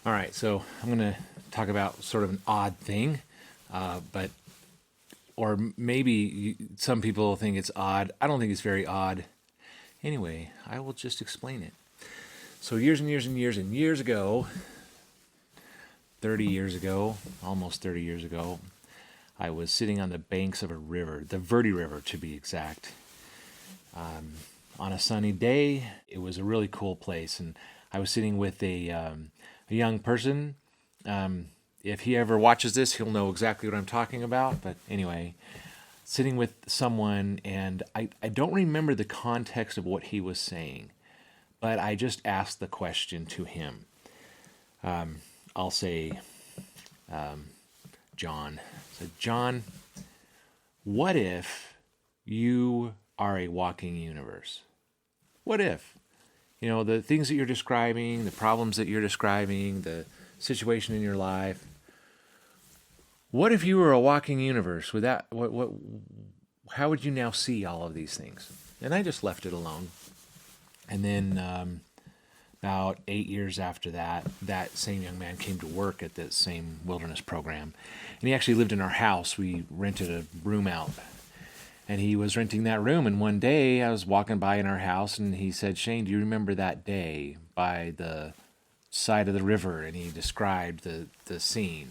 All right, so I'm going to talk about sort of an odd thing, or maybe some people think it's odd. I don't think it's very odd. Anyway, I will just explain it. So years and years and years and years ago, 30 years ago, almost 30 years ago, I was sitting on the banks of a river, the Verde River to be exact. On a sunny day, it was a really cool place, and I was sitting with a young person. If he ever watches this, he'll know exactly what I'm talking about. But anyway, sitting with someone, and I don't remember the context of what he was saying, but I just asked the question to him. I'll say, John. So, John, what if you are a walking universe? What if? You know, the things that you're describing, the problems that you're describing, the situation in your life. What if you were a walking universe? Would that, how would you now see all of these things? And I just left it alone. And then about 8 years after that, that same young man came to work at the same wilderness program. And he actually lived in our house. We rented a room out. And he was renting that room. And one day I was walking by in our house and he said, Shane, do you remember that day by the side of the river? And he described the scene.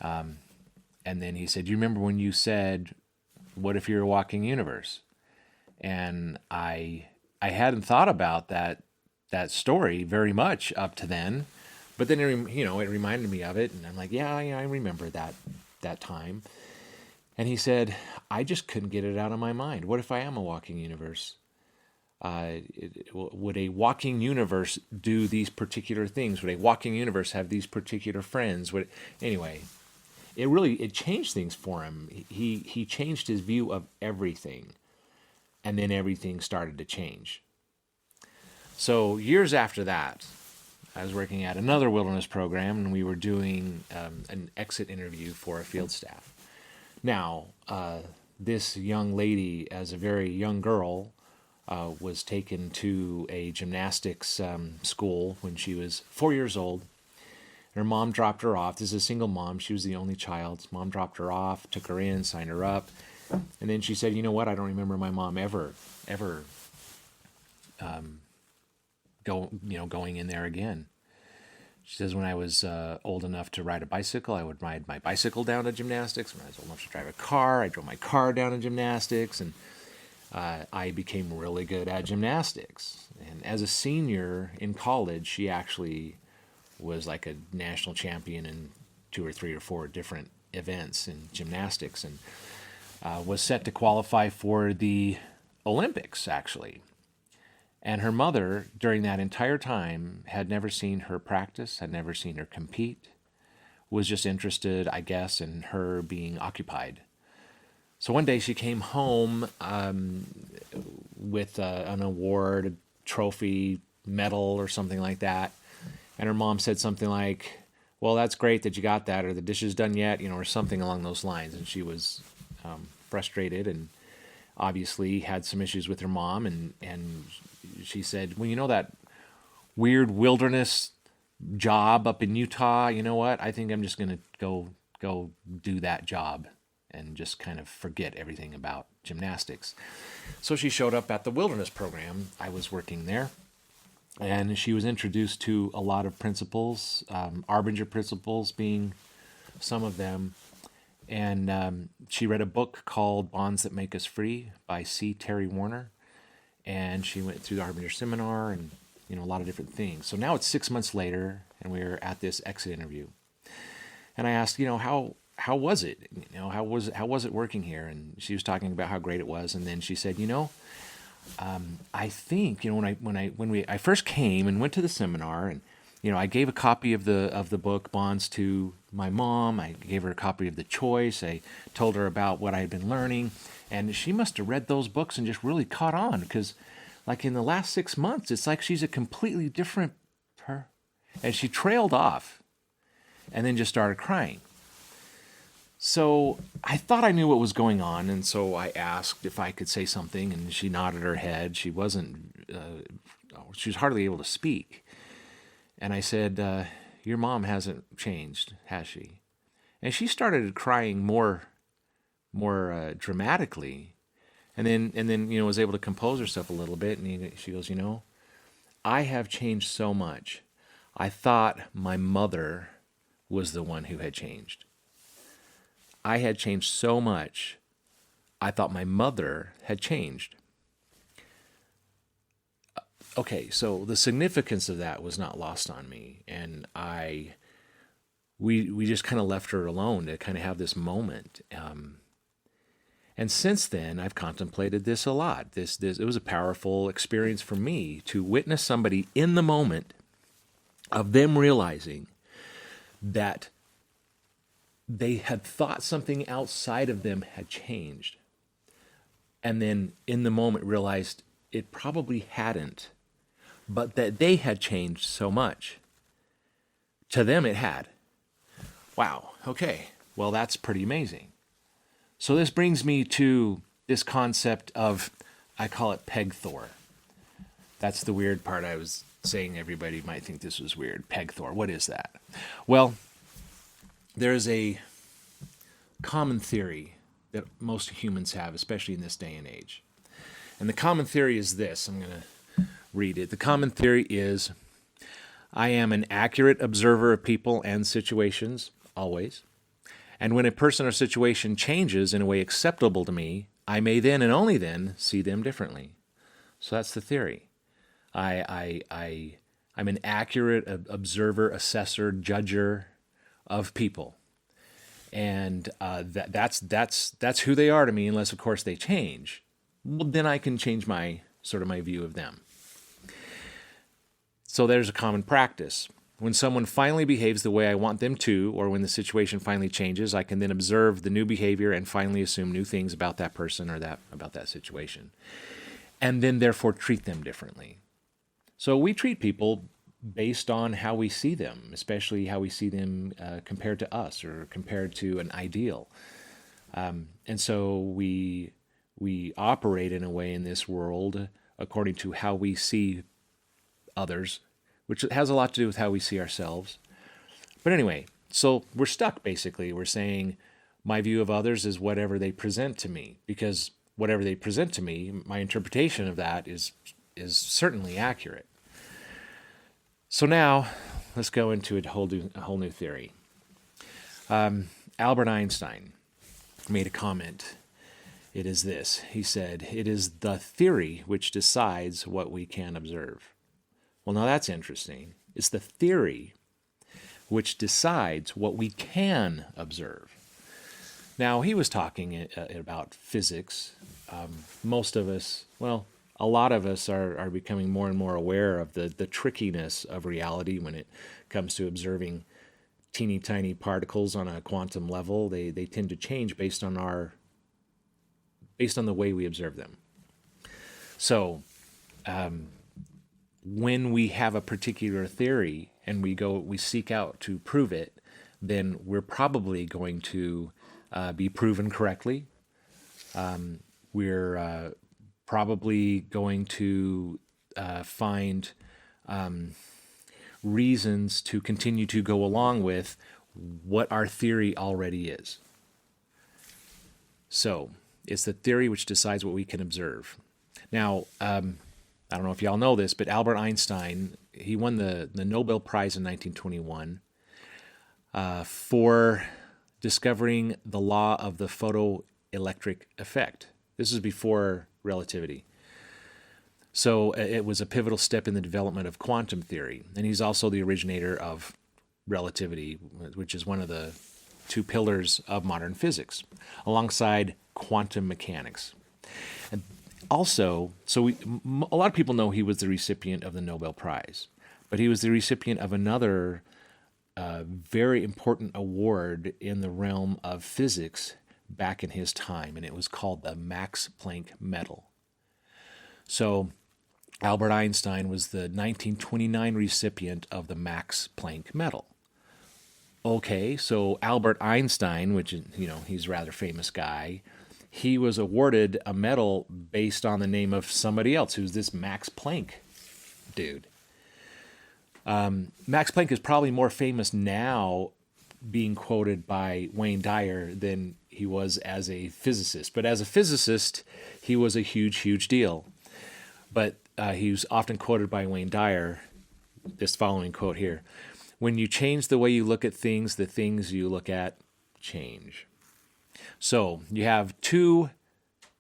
And then he said, do you remember when you said, what if you're a walking universe? And I hadn't thought about that story very much up to then. But then, it reminded me of it. And I'm like, yeah, I remember that time. And he said, I just couldn't get it out of my mind. What if I am a walking universe? Would a walking universe do these particular things? Would a walking universe have these particular friends? Anyway, it changed things for him. He changed his view of everything. And then everything started to change. So years after that, I was working at another wilderness program, and we were doing an exit interview for a field staff. Now, this young lady, as a very young girl, was taken to a gymnastics school when she was 4 years old. Her mom dropped her off. This is a single mom. She was the only child. Mom dropped her off, took her in, signed her up. And then she said, you know what? I don't remember my mom ever going in there again. She says, when I was old enough to ride a bicycle, I would ride my bicycle down to gymnastics. When I was old enough to drive a car, I drove my car down to gymnastics. And I became really good at gymnastics. And as a senior in college, she actually was like a national champion in 2 or 3 or 4 different events in gymnastics, and was set to qualify for the Olympics, actually. And her mother, during that entire time, had never seen her practice, had never seen her compete, was just interested, I guess, in her being occupied. So one day she came home with an award, a trophy, medal, or something like that. And her mom said something like, well, that's great that you got that, or the dish is done yet, or something along those lines. And she was frustrated and obviously had some issues with her mom. And she said, well, that weird wilderness job up in Utah, you know what? I think I'm just going to go do that job and just kind of forget everything about gymnastics. So she showed up at the wilderness program. I was working there. And she was introduced to a lot of principles, Arbinger principles being some of them. And she read a book called Bonds That Make Us Free by C. Terry Warner. And she went through the Arbinger seminar and, a lot of different things. So now it's 6 months later, and we're at this exit interview. And I asked, how was it? How was it working here? And she was talking about how great it was. And then she said, I think when I first came and went to the seminar, and I gave a copy of the book Bonds to my mom. I gave her a copy of The Choice. I told her about what I had been learning, and she must have read those books and just really caught on, because like in the last 6 months, it's like she's a completely different her. And she trailed off, and then just started crying. So I thought I knew what was going on, and so I asked if I could say something, and she nodded her head. She was hardly able to speak. And I said, your mom hasn't changed, has she? And she started crying more dramatically, and then was able to compose herself a little bit. And she goes, I have changed so much. I thought my mother was the one who had changed. I had changed so much. I thought my mother had changed. Okay, so the significance of that was not lost on me, and we just kind of left her alone to kind of have this moment. And since then, I've contemplated this a lot. It was a powerful experience for me to witness somebody in the moment of them realizing that they had thought something outside of them had changed, and then in the moment realized it probably hadn't, but that they had changed so much. To them, it had. Wow, okay, well, that's pretty amazing. So this brings me to this concept of, I call it Pegthor. That's the weird part. I was saying everybody might think this was weird. Pegthor, what is that? Well, there's a common theory that most humans have, especially in this day and age. And the common theory is this. I'm going to read it. The common theory is, I am an accurate observer of people and situations, always. And when a person or situation changes in a way acceptable to me, I may then and only then see them differently. So that's the theory. I'm an accurate observer, assessor, judger of people. And that's who they are to me, unless, of course, they change. Well, then I can change my view of them. So there's a common practice. When someone finally behaves the way I want them to, or when the situation finally changes, I can then observe the new behavior and finally assume new things about that person or about that situation, and then therefore treat them differently. So we treat people based on how we see them, especially how we see them compared to us or compared to an ideal. And so we operate in a way in this world according to how we see others, which has a lot to do with how we see ourselves. But anyway, so we're stuck, basically. We're saying my view of others is whatever they present to me, because whatever they present to me, my interpretation of that is certainly accurate. So now, let's go into a whole new theory. Albert Einstein made a comment. It is this. He said, "It is the theory which decides what we can observe." Well, now that's interesting. It's the theory which decides what we can observe. Now, he was talking about physics. Most of us, well, a lot of us are becoming more and more aware of the trickiness of reality when it comes to observing teeny tiny particles on a quantum level. They tend to change based on the way we observe them. So, when we have a particular theory and we seek out to prove it, then we're probably going to be proven correctly. We're probably going to find reasons to continue to go along with what our theory already is. So, it's the theory which decides what we can observe. Now, I don't know if y'all know this, but Albert Einstein, he won the Nobel Prize in 1921 for discovering the law of the photoelectric effect. This is before relativity. So it was a pivotal step in the development of quantum theory. And he's also the originator of relativity, which is one of the two pillars of modern physics, alongside quantum mechanics. And also, a lot of people know he was the recipient of the Nobel Prize, but he was the recipient of another very important award in the realm of physics back in his time, and it was called the Max Planck Medal. So Albert Einstein was the 1929 recipient of the Max Planck Medal. Okay, so Albert Einstein, which, he's a rather famous guy, he was awarded a medal based on the name of somebody else, who's this Max Planck dude. Max Planck is probably more famous now being quoted by Wayne Dyer than he was as a physicist. But as a physicist, he was a huge, huge deal. But he was often quoted by Wayne Dyer, this following quote here: "When you change the way you look at things, the things you look at change." So you have two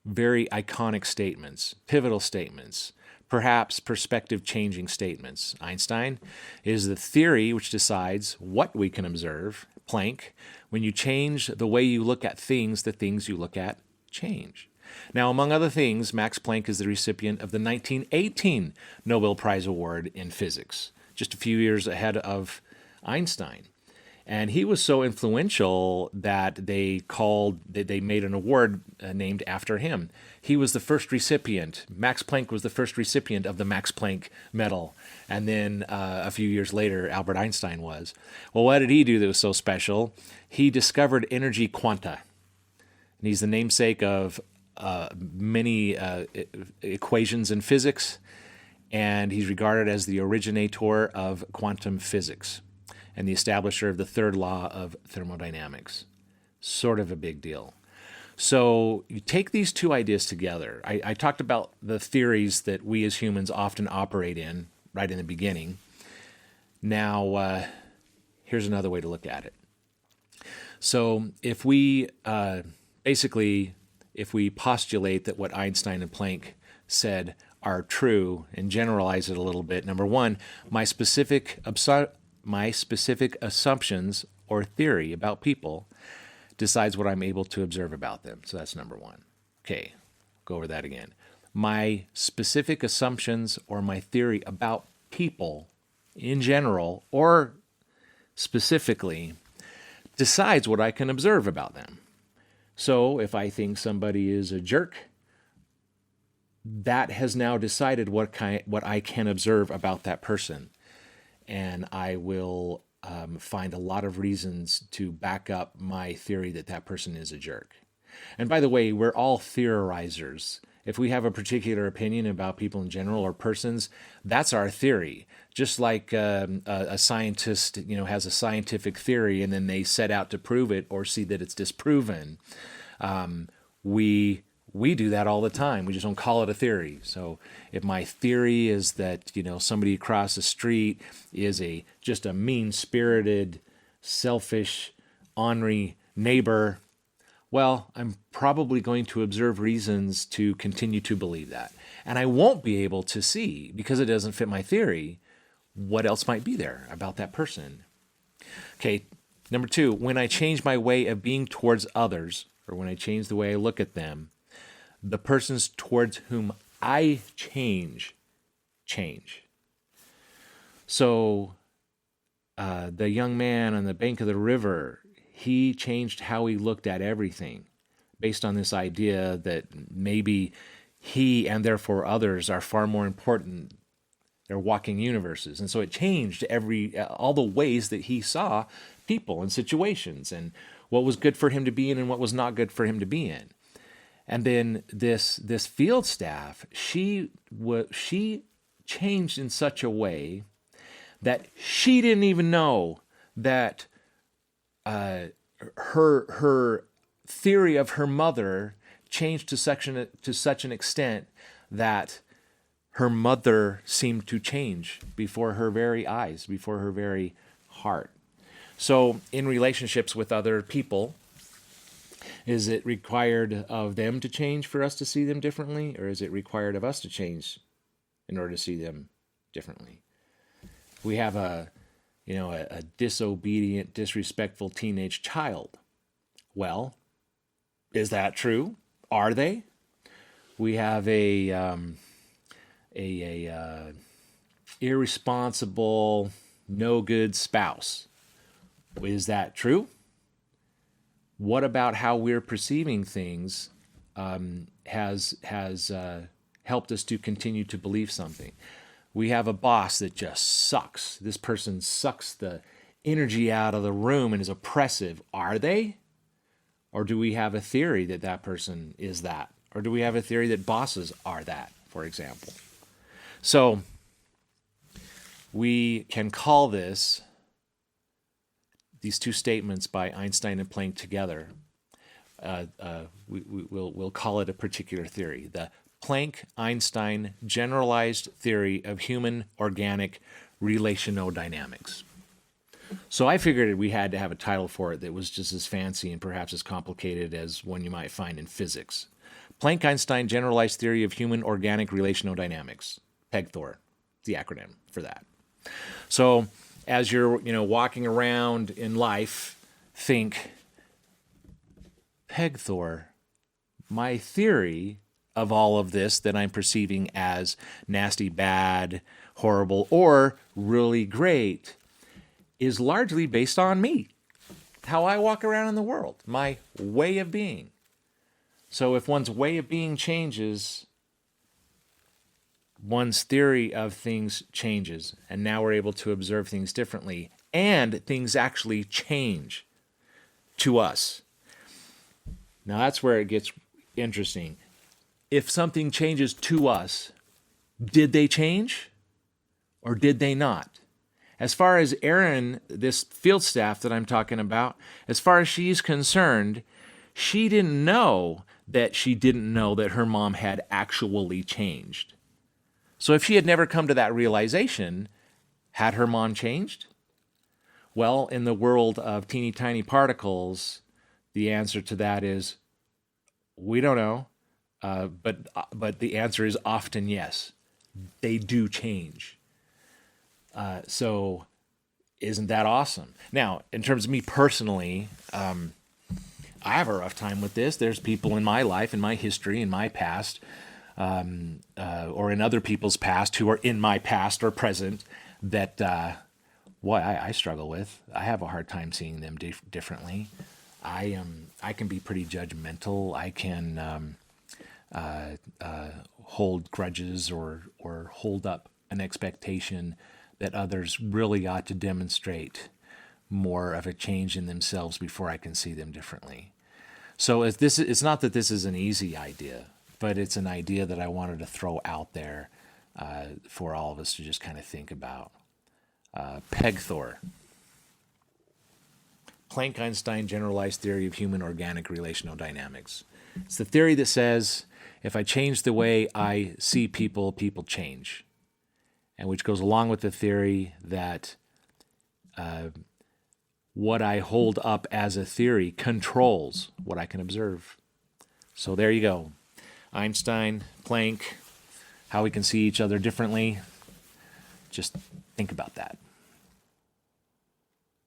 very iconic statements, pivotal statements, perhaps perspective-changing statements. Einstein is the theory which decides what we can observe. Planck, when you change the way you look at things, the things you look at change. Now, among other things, Max Planck is the recipient of the 1918 Nobel Prize Award in Physics, just a few years ahead of Einstein. And he was so influential that they made an award named after him. He was the first recipient. Max Planck was the first recipient of the Max Planck Medal. And then a few years later, Albert Einstein was. Well, what did he do that was so special? He discovered energy quanta. And he's the namesake of many equations in physics. And he's regarded as the originator of quantum physics and the establisher of the third law of thermodynamics. Sort of a big deal. So you take these two ideas together. I talked about the theories that we as humans often operate in right in the beginning. Now, here's another way to look at it. So if we if we postulate that what Einstein and Planck said are true and generalize it a little bit, number one, my specific assumptions or theory about people decides what I'm able to observe about them. So that's number one. Okay, go over that again. My specific assumptions or my theory about people in general or specifically decides what I can observe about them. So if I think somebody is a jerk, that has now decided what I can observe about that person. And I will find a lot of reasons to back up my theory that that person is a jerk. And by the way, we're all theorizers. If we have a particular opinion about people in general or persons, that's our theory. Just like a scientist, has a scientific theory and then they set out to prove it or see that it's disproven. We do that all the time. We just don't call it a theory. So if my theory is that, somebody across the street is just a mean-spirited, selfish, ornery neighbor, well, I'm probably going to observe reasons to continue to believe that. And I won't be able to see, because it doesn't fit my theory, what else might be there about that person. Okay, number two, when I change my way of being towards others, or when I change the way I look at them, the persons towards whom I change. So the young man on the bank of the river, he changed how he looked at everything based on this idea that maybe he and therefore others are far more important. They're walking universes. And so it changed all the ways that he saw people and situations and what was good for him to be in and what was not good for him to be in. And then this field staff, she changed in such a way that she didn't even know that her theory of her mother changed to such an extent that her mother seemed to change before her very eyes, before her very heart. So in relationships with other people, is it required of them to change for us to see them differently, or is it required of us to change in order to see them differently? We have a disobedient, disrespectful teenage child. Well, is that true? Are they? We have a irresponsible, no good spouse. Is that true? What about how we're perceiving things has helped us to continue to believe something? We have a boss that just sucks. This person sucks the energy out of the room and is oppressive. Are they? Or do we have a theory that that person is that? Or do we have a theory that bosses are that, for example? So we can call these two statements by Einstein and Planck together, we'll call it a particular theory, the Planck-Einstein Generalized Theory of Human Organic Relationodynamics. So I figured we had to have a title for it that was just as fancy and perhaps as complicated as one you might find in physics. Planck-Einstein Generalized Theory of Human Organic Relationodynamics, Pegthor, the acronym for that. So as you're walking around in life, think, Pegthor, my theory of all of this that I'm perceiving as nasty, bad, horrible, or really great is largely based on me, how I walk around in the world, my way of being. So if one's way of being changes, one's theory of things changes, and now we're able to observe things differently, and things actually change to us. Now that's where it gets interesting. If something changes to us, did they change or did they not? As far as Erin, this field staff that I'm talking about, as far as she's concerned, she didn't know that she didn't know that her mom had actually changed. So if she had never come to that realization, had her mom changed? Well, in the world of teeny tiny particles, the answer to that is, we don't know, but the answer is often yes. They do change. So isn't that awesome? Now, in terms of me personally, I have a rough time with this. There's people in my life, in my history, in my past, or in other people's past who are in my past or present that, I struggle with. I have a hard time seeing them differently. I can be pretty judgmental. I can hold grudges or hold up an expectation that others really ought to demonstrate more of a change in themselves before I can see them differently. So it's not that this is an easy idea, but it's an idea that I wanted to throw out there for all of us to just kind of think about. Pegthor. Planck-Einstein Generalized Theory of Human Organic Relationodynamics. It's the theory that says if I change the way I see people, people change. And which goes along with the theory that what I hold up as a theory controls what I can observe. So there you go. Einstein, Planck, how we can see each other differently. Just think about that.